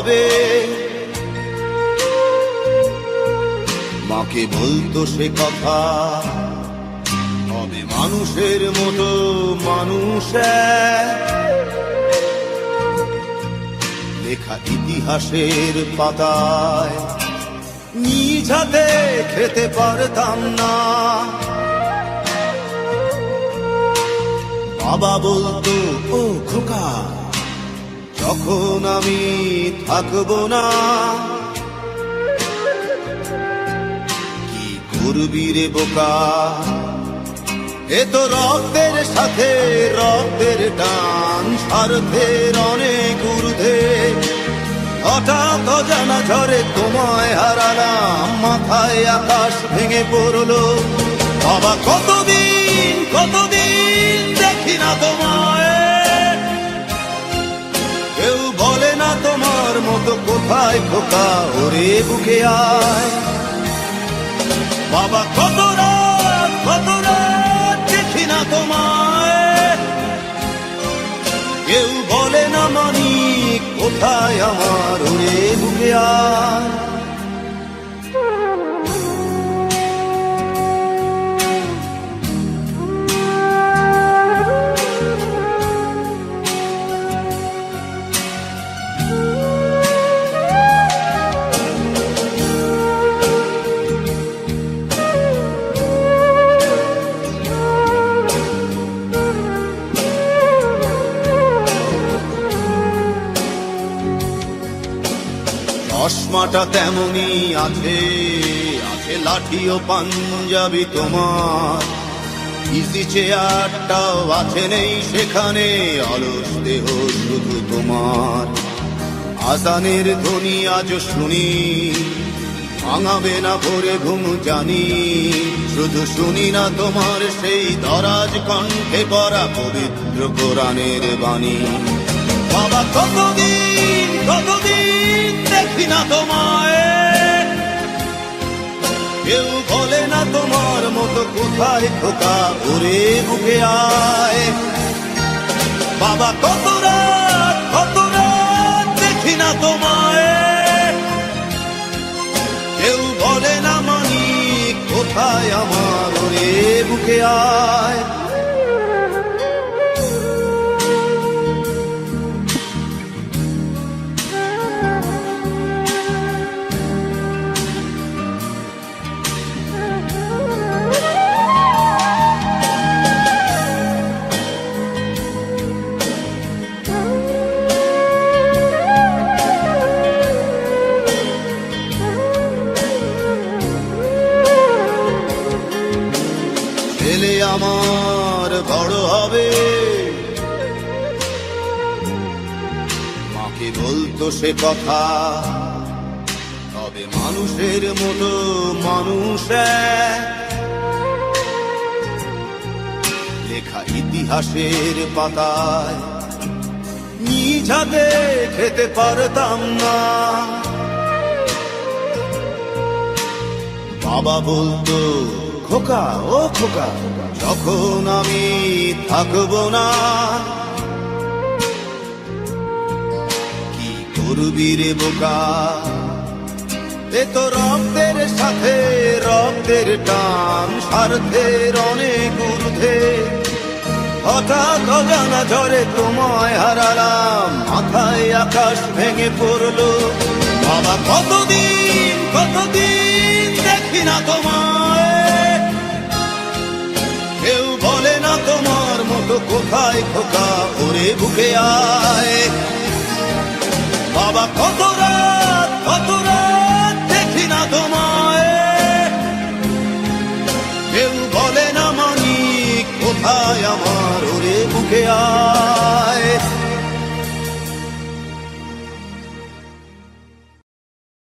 হবে। মাকে বলতো সে কথা, হবে মানুষের মতো মানুষ লেখা ইতিহাসের পাতায় নিজ হাতে খেতে পারতাম না। বাবা বলতো, ও খোকা, যখন আমি থাকবো না, কি করবি রে বোকা, এ তো রক্তের সাথে রক্তের টান, স্বার্থের অনেক ঊর্ধ্বে। হঠাৎ অজানা ঝড়ে তোমায় হারালাম, মাথায় আকাশ ভেঙে পড়লো। বাবা কতদিন কতদিন দেখি না তোমায়, কেউ বলে না তোমার মতো কোথায় খোকা, ওরে বুকে আয়। বাবা কত রাত দেখি না তোমায়, কেউ বলে না মানি কোথায় আমার, ওরে বুকে আয়। চশমাটা তেমনি আছে, আছে লাঠি ও পাঞ্জাবি তোমার, ইজি চেয়ারটাও আছে নেই সেখানে, অলস দেহ শুধু তোমার। আজানের ধ্বনি আজ শুনি, ভাঙাবে না ভোরে ঘুম জানি, শুধু শুনি না তোমার সেই দরাজ কণ্ঠে পড়া পবিত্র কোরআনের বাণী। বাবা কতদিন কতদিন দেখি না তোমায়, কেউ বলে না তোমার মতো কোথায় খোকা, ওরে বুকে আয়। বাবা কত রাত দেখি না তোমায়, কেউ বলে না মানি কোথায় আমার, ওরে বুকে আয়। ছেলে আমার বড় হবে, মাকে বলতো সে কথা, তবে মানুষের মতো মানুষ লেখা ইতিহাসের পাতায় নিজ হাতে খেতে পারতাম না। বাবা বলতো, খোকা ও খোকা, যখন আমি থাকবো না, কি করবি রে বোকা, এ তো রক্তের সাথে রক্তের টান, স্বার্থের অনেক ঊর্ধ্বে। হঠাৎ অজানা ঝড়ে তোমায় হারালাম, মাথায় আকাশ ভেঙে পড়লো। বাবা কতদিন কতদিন দেখি না তোমায়, কেউ বলে না তোমার মতো কোথায় খোকা, ওরে বুকে আয়। বাবা কত রাত